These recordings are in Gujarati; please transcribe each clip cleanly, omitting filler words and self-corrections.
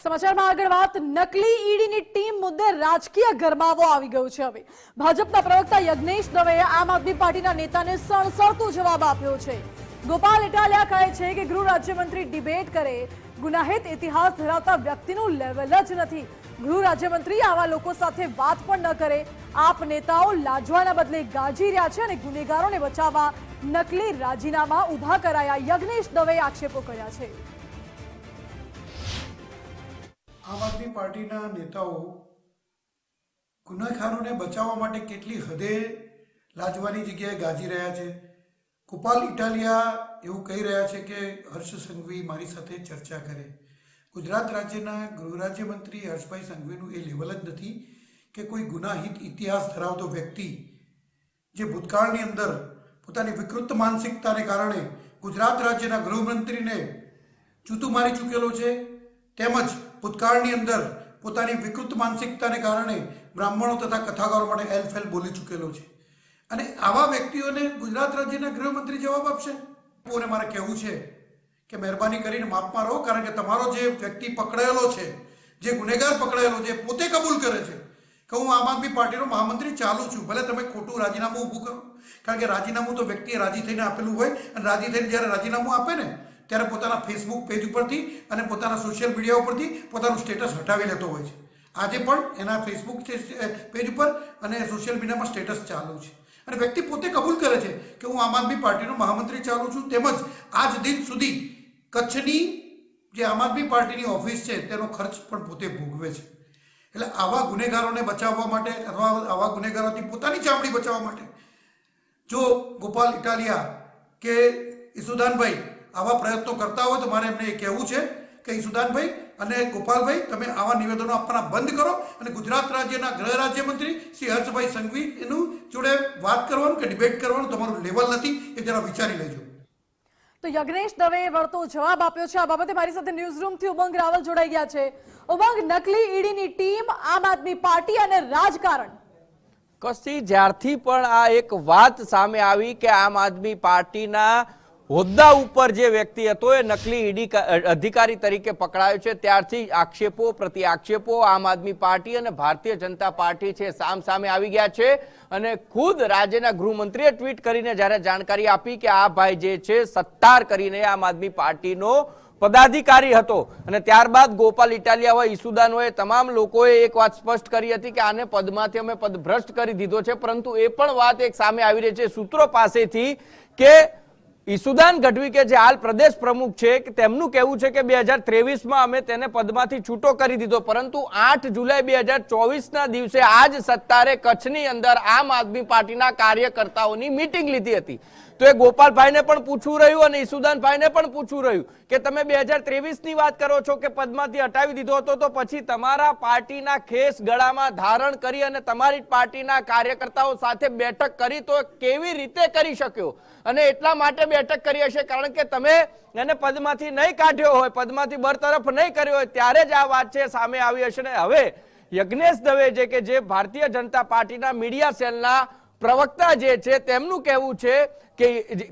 સમાચારમાં આગળ વાત નકલી ઈડીની ટીમ મુદ્દે રાજકીય ગરમાવો આવી ગયો છે। હવે ભાજપના પ્રવક્તા યજ્ઞેશ દવેએ આમ આદમી પાર્ટીના નેતાને સણસણતો જવાબ આપ્યો છે। ગોપાલ ઇટાલિયા કહે છે કે ગૃહ રાજ્યમંત્રી ડિબેટ કરે, ગુનાહિત ઇતિહાસ ધરાવતા વ્યક્તિનું લેવલ જ નથી। ગૃહ રાજ્યમંત્રી આવા લોકો સાથે વાત પણ ન કરે। આપ નેતાઓ લાજવાના બદલે ગાજી રહ્યા છે અને ગુનેગારોને બચાવવા નકલી રાજીનામા ઊભા કરાયા। યજ્ઞેશ દવેએ આક્ષેપો કર્યા છે। આમ આદમી પાર્ટીના નેતાઓ ગુનેગારોને બચાવવા માટે કેટલી હદે લાજવાની જગ્યાએ ગાજી રહ્યા છે। ગોપાલ ઇટાલિયા એવું કહી રહ્યા છે કે હર્ષ સંઘવી મારી સાથે ચર્ચા કરે। ગુજરાત રાજ્યના ગૃહ રાજ્યમંત્રી હર્ષભાઈ સંઘવીનું એ લેવલ જ નથી કે કોઈ ગુનાહિત ઇતિહાસ ધરાવતો વ્યક્તિ જે ભૂતકાળની અંદર પોતાની વિકૃત માનસિકતાને કારણે ગુજરાત રાજ્યના ગૃહમંત્રીને જૂતું મારી ચૂકેલો છે, તેમજ ભૂતકાળની અંદર પોતાની વિકૃત માનસિકતાને કારણે બ્રાહ્મણો તથા કથાકારો માટે એલફેલ બોલી ચૂકેલો છે અને આવા વ્યક્તિઓને ગુજરાત રાજ્યના ગૃહમંત્રી જવાબ આપશે? અને મારે કહેવું છે કે મહેરબાની કરીને માફમાં રહો, કારણ કે તમારો જે વ્યક્તિ પકડાયેલો છે, જે ગુનેગાર પકડાયેલો છે, પોતે કબૂલ કરે છે કે હું આમ આદમી પાર્ટીનો મહામંત્રી ચાલુ છું। ભલે તમે ખોટું રાજીનામું ઊભું કરો, કારણ કે રાજીનામું તો વ્યક્તિએ રાજી થઈને આપેલું હોય અને રાજી થઈને જ્યારે રાજીનામું આપે ને ત્યારે પોતાના ફેસબુક પેજ ઉપરથી અને પોતાના સોશિયલ મીડિયા ઉપરથી પોતાનું સ્ટેટસ હટાવી લેતો હોય છે। આજે પણ એના ફેસબુક પેજ ઉપર અને સોશિયલ મીડિયામાં સ્ટેટસ ચાલુ છે અને વ્યક્તિ પોતે કબૂલ કરે છે કે હું આમ આદમી પાર્ટીનો મહામંત્રી ચાલુ છું, તેમજ આજ દિન સુધી કચ્છની જે આમ આદમી પાર્ટીની ઓફિસ છે તેનો ખર્ચ પણ પોતે ભોગવે છે। એટલે આવા ગુનેગારોને બચાવવા માટે અથવા આવા ગુનેગારોથી પોતાની ચામડી બચાવવા માટે જો ગોપાલ ઇટાલિયા કે ઈસુદાનભાઈ આવા પ્રયત્નો કરતા હોય તો મારે એમને એ કહેવું છે કે ઈસુદાનભાઈ અને ગોપાલભાઈ, તમે આવા નિવેદનો આપવાના બંધ કરો અને ગુજરાત રાજ્યના ગૃહ રાજ્યમંત્રી શ્રી હર્ષભાઈ સંઘવી એનું જોડે વાત કરવાનું કે ડિબેટ કરવાનું તમારું લેવલ નથી, એ જરા વિચારી લેજો। તો યજ્ઞેશ દવેએ વળતો જવાબ આપ્યો છે। આ બાબતે મારી સાથે ન્યૂઝરૂમથી ઉમંગ રાવલ જોડાઈ ગયા છે। ઉમંગ, નકલી ઈડીની ટીમ, આમ આદમી પાર્ટી અને રાજકારણ કશી જ્યારથી પણ આ એક વાત સામે આવી કે આમ આદમી પાર્ટીના હોદ્દા ઉપર જે વ્યક્તિ હતો એ નકલી ઈડી અધિકારી તરીકે પકડાયો છે, ત્યારથી આક્ષેપો પ્રતિ આક્ષેપો આમ આદમી પાર્ટી અને ભારતીય જનતા પાર્ટી છે સામે આવી ગયા છે અને ખુદ રાજ્યના ગૃહમંત્રીએ ટ્વીટ કરીને જ્યારે જાણકારી આપી કે આ ભાઈ જે છે સત્તાર કરીને આમ આદમી પાર્ટીનો પદાધિકારી હતો અને ત્યારબાદ ગોપાલ ઇટાલિયા હોય, ઈસુદાન હોય, તમામ લોકોએ એક વાત સ્પષ્ટ કરી હતી કે આને પદમાંથી અમે પદભ્રષ્ટ કરી દીધો છે। પરંતુ એ પણ વાત એક સામે આવી રહી છે સૂત્રો પાસેથી કે ઈસુદાન ગઢવી કે જે હાલ પ્રદેશ પ્રમુખ છે તેમનું કહેવું છે કે 2023માં અમે તેને પદમાંથી છૂટો કરી દીધો, પરંતુ 8 જુલાઈ 2024ના દિવસે આજ સત્તારે કચ્છની અંદર આમ આદમી પાર્ટીના કાર્યકર્તાઓની મીટિંગ લીધી હતી। તો એ ગોપાલભાઈને પણ પૂછવું રહ્યું અને ઈસુદાનભાઈને પણ પૂછવું રહ્યું કે તમે 2023ની વાત કરો છો કે પદમાંથી હટાવી દીધો હતો, તો પછી તમારા પાર્ટીના ખેસ ગળામાં ધારણ કરી અને તમારી પાર્ટીના કાર્યકર્તાઓ સાથે બેઠક કરી તો કેવી રીતે કરી શક્યો? અને એટલા માટે બેઠક કરી હશે કારણ કે તમે એને પદમાંથી નહીં કાઢ્યો હોય, પદમાંથી બરતરફ નહીં કર્યો હોય, ત્યારે જ આ વાત છે સામે આવી હશે। ને હવે યજ્ઞેશ દવે કે જે ભારતીય જનતા પાર્ટીના મીડિયા સેલના પ્રવક્તા જે છે તેમનું કહેવું છે કે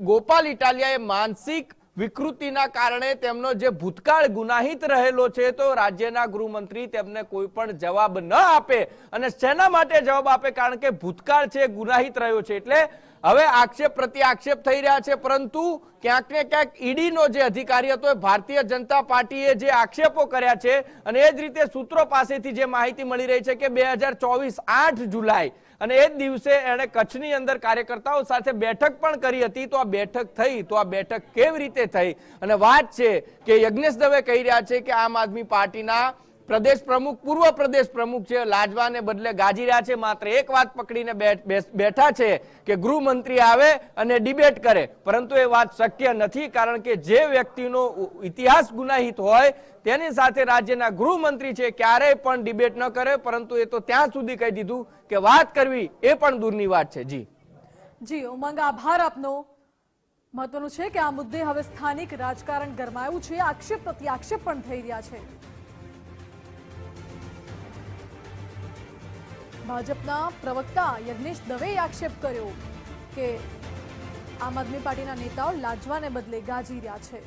ગોપાલ ઇટાલિયાએ માનસિક વિકૃતિના કારણે તેમનો જે ભૂતકાળ ગુનાહિત રહેલો છે તો રાજ્યના ગૃહમંત્રી તેમને કોઈ પણ જવાબ ન આપે અને શેના માટે જવાબ આપે, કારણ કે ભૂતકાળ છે ગુનાહિત રહ્યો છે। એટલે હવે આક્ષેપ પ્રતિ આક્ષેપ થઈ રહ્યા છે, પરંતુ ક્યાંક ને ક્યાંક ઈડીનો જે અધિકારી હતો એ ભારતીય જનતા પાર્ટીએ જે આક્ષેપો કર્યા છે અને એ જ રીતે સૂત્રો પાસેથી જે માહિતી મળી રહી છે કે 2024 8 જુલાઈ અને એ જ દિવસે એણે કચ્છની અંદર કાર્યકર્તાઓ સાથે બેઠક પણ કરી હતી। તો આ બેઠક થઈ તો આ બેઠક કેવી રીતે થઈ? અને વાત છે કે યજ્ઞેશ દવે કહી રહ્યા છે કે આમ આદમી પાર્ટીના પ્રદેશ પ્રમુખ, પૂર્વ પ્રદેશ પ્રમુખ છે લાજવાને બદલે ગાજી રહ્યા છે। માત્ર એક વાત પકડીને બેઠા છે કે ગૃહમંત્રી આવે અને ડિબેટ કરે, પરંતુ એ વાત શક્ય નથી, કારણ કે જે વ્યક્તિનો ઇતિહાસ ગુનાહિત હોય તેની સાથે રાજ્યના ગૃહમંત્રી છે ક્યારેય પણ ડિબેટ ન કરે, પરંતુ એ તો ત્યાં સુધી કહી દીધું કે વાત કરવી એ પણ દૂરની વાત છે। જી ઉમંગ, આભાર આપનો। મહત્વનું છે કે આ મુદ્દે હવે સ્થાનિક રાજકારણ ગરમાયું છે, આક્ષેપ પ્રતિ આક્ષેપ પણ થઈ રહ્યા છે। ભાજપના પ્રવક્તા યજ્ઞેશ દવેએ આક્ષેપ કર્યો કે આમ આદમી પાર્ટીના નેતાઓ લાજવાને બદલે ગાજી રહ્યા છે।